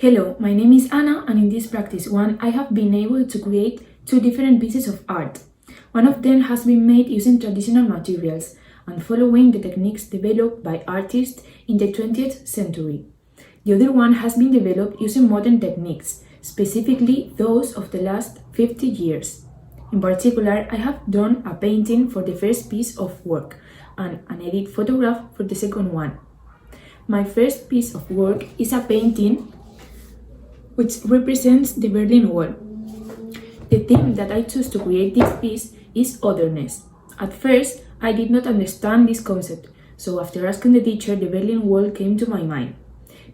Hello, my name is Anna, and in this practice 1 I have been able to create 2 different pieces of art. One of them has been made using traditional materials and following the techniques developed by artists in the 20th century. The other one has been developed using modern techniques, specifically those of the last 50 years. In particular, I have done a painting for the first piece of work and an edit photograph for the second one. My first piece of work is a painting which represents the Berlin Wall. The theme that I chose to create this piece is otherness. At first, I did not understand this concept, so after asking the teacher, the Berlin Wall came to my mind.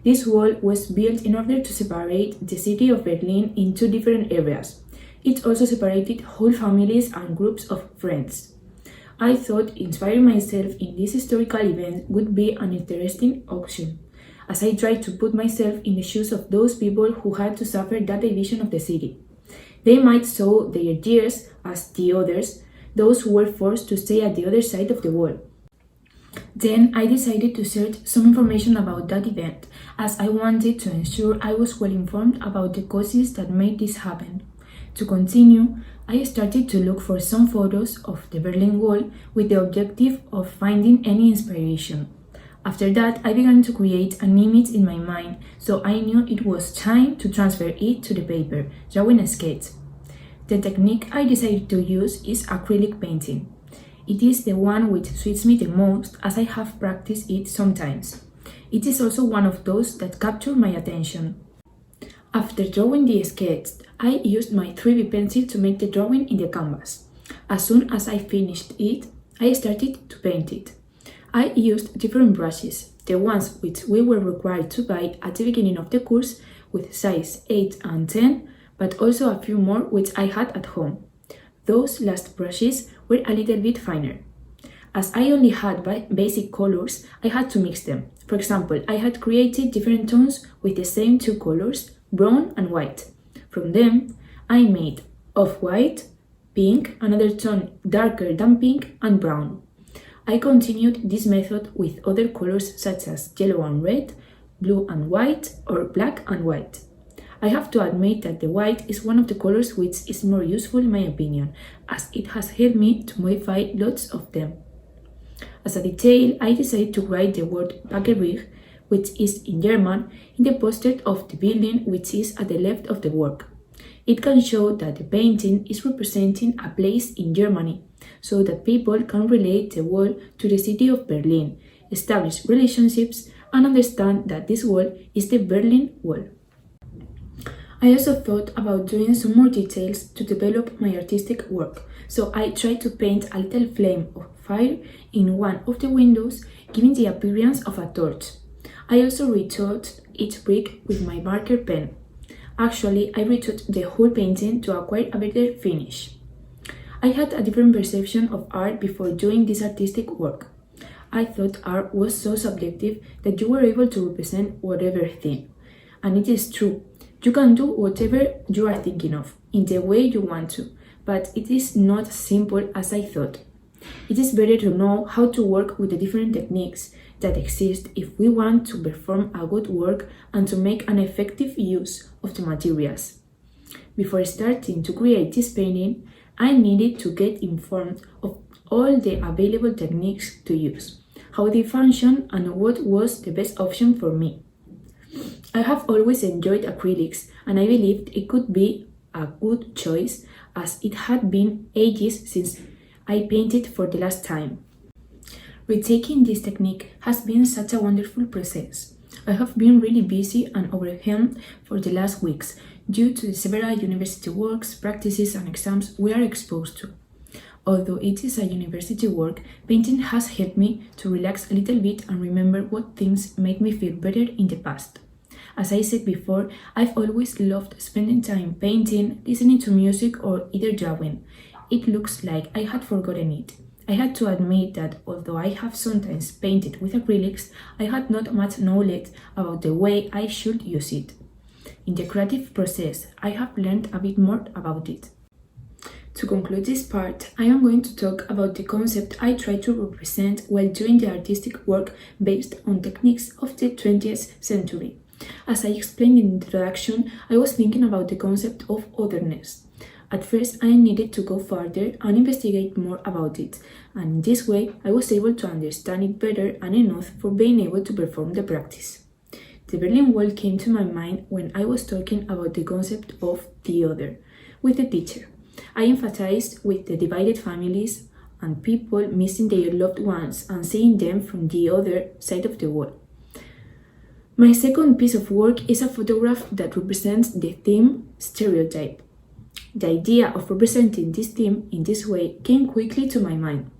This wall was built in order to separate the city of Berlin in 2 different areas. It also separated whole families and groups of friends. I thought inspiring myself in this historical event would be an interesting option, as I tried to put myself in the shoes of those people who had to suffer that division of the city. They might saw their years as the others, those who were forced to stay at the other side of the wall. Then I decided to search some information about that event, as I wanted to ensure I was well informed about the causes that made this happen. To continue, I started to look for some photos of the Berlin Wall with the objective of finding any inspiration. After that, I began to create an image in my mind, so I knew it was time to transfer it to the paper, drawing a sketch. The technique I decided to use is acrylic painting. It is the one which suits me the most, as I have practiced it sometimes. It is also one of those that capture my attention. After drawing the sketch, I used my 3B pencil to make the drawing in the canvas. As soon as I finished it, I started to paint it. I used different brushes, the ones which we were required to buy at the beginning of the course with size 8 and 10, but also a few more which I had at home. Those last brushes were a little bit finer. As I only had basic colors, I had to mix them. For example, I had created different tones with the same 2 colors, brown and white. From them, I made off-white, pink, another tone darker than pink, and brown. I continued this method with other colors such as yellow and red, blue and white, or black and white. I have to admit that the white is one of the colors which is more useful in my opinion, as it has helped me to modify lots of them. As a detail, I decided to write the word Bäckerweg, which is in German, in the poster of the building which is at the left of the work. It can show that the painting is representing a place in Germany, so that people can relate the wall to the city of Berlin, establish relationships, and understand that this wall is the Berlin Wall. I also thought about doing some more details to develop my artistic work, so I tried to paint a little flame of fire in one of the windows, giving the appearance of a torch. I also retouched each brick with my marker pen. Actually, I retouched the whole painting to acquire a better finish. I had a different perception of art before doing this artistic work. I thought art was so subjective that you were able to represent whatever thing. And it is true. You can do whatever you are thinking of, in the way you want to, but it is not as simple as I thought. It is better to know how to work with the different techniques that exist if we want to perform a good work and to make an effective use of the materials. Before starting to create this painting, I needed to get informed of all the available techniques to use, how they function, and what was the best option for me. I have always enjoyed acrylics, and I believed it could be a good choice as it had been ages since I painted for the last time. Retaking this technique has been such a wonderful process. I have been really busy and overwhelmed for the last weeks due to the several university works, practices, and exams we are exposed to. Although it is a university work, painting has helped me to relax a little bit and remember what things made me feel better in the past. As I said before, I've always loved spending time painting, listening to music, or either drawing. It looks like I had forgotten it. I had to admit that although I have sometimes painted with acrylics, I had not much knowledge about the way I should use it. In the creative process, I have learned a bit more about it. To conclude this part, I am going to talk about the concept I try to represent while doing the artistic work based on techniques of the 20th century. As I explained in the introduction, I was thinking about the concept of otherness. At first, I needed to go further and investigate more about it, and in this way, I was able to understand it better and enough for being able to perform the practice. The Berlin Wall came to my mind when I was talking about the concept of the other with the teacher. I emphasized with the divided families and people missing their loved ones and seeing them from the other side of the wall. My second piece of work is a photograph that represents the theme stereotype. The idea of representing this theme in this way came quickly to my mind.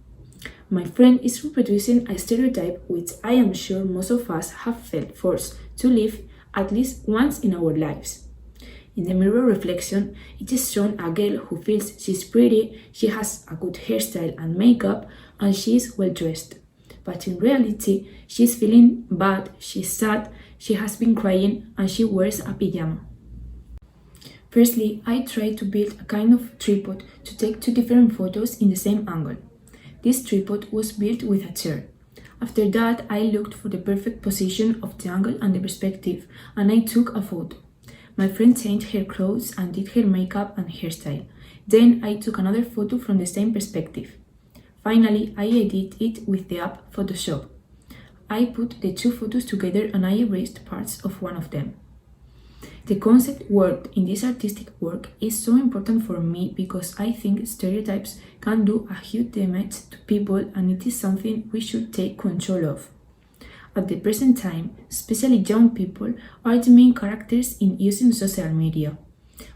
My friend is reproducing a stereotype which I am sure most of us have felt forced to live at least once in our lives. In the mirror reflection, it is shown a girl who feels she's pretty, she has a good hairstyle and makeup, and she is well dressed. But in reality, she's feeling bad, she's sad, she has been crying, and she wears a pajama. Firstly, I tried to build a kind of tripod to take two different photos in the same angle. This tripod was built with a chair. After that, I looked for the perfect position of the angle and the perspective, and I took a photo. My friend changed her clothes and did her makeup and hairstyle. Then I took another photo from the same perspective. Finally, I edited it with the app Photoshop. I put the two photos together and I erased parts of one of them. The concept worked in this artistic work is so important for me because I think stereotypes can do a huge damage to people and it is something we should take control of. At the present time, especially young people are the main characters in using social media.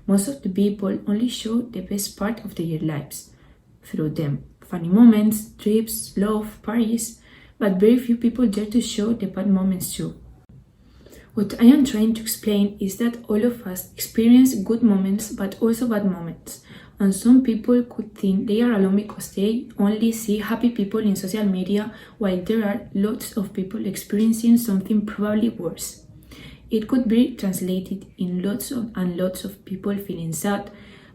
Most of the people only show the best part of their lives through them. Funny moments, trips, love, parties, but very few people dare to show the bad moments too. What I am trying to explain is that all of us experience good moments but also bad moments, and some people could think they are alone because they only see happy people in social media while there are lots of people experiencing something probably worse. It could be translated in lots of people feeling sad,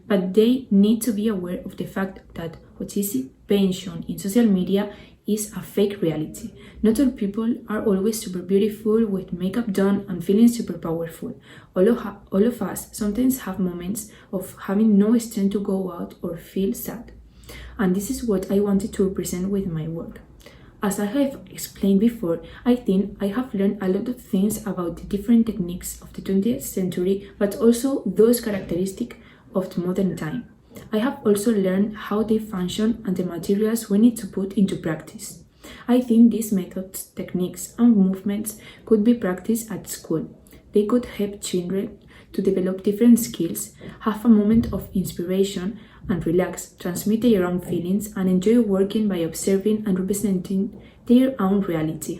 but they need to be aware of the fact that what is being shown in social media is a fake reality. Not all people are always super beautiful with makeup done and feeling super powerful. All of us sometimes have moments of having no strength to go out or feel sad. And this is what I wanted to represent with my work. As I have explained before, I think I have learned a lot of things about the different techniques of the 20th century, but also those characteristics of the modern time. I have also learned how they function and the materials we need to put into practice. I think these methods, techniques, and movements could be practiced at school. They could help children to develop different skills, have a moment of inspiration, and relax, transmit their own feelings, and enjoy working by observing and representing their own reality.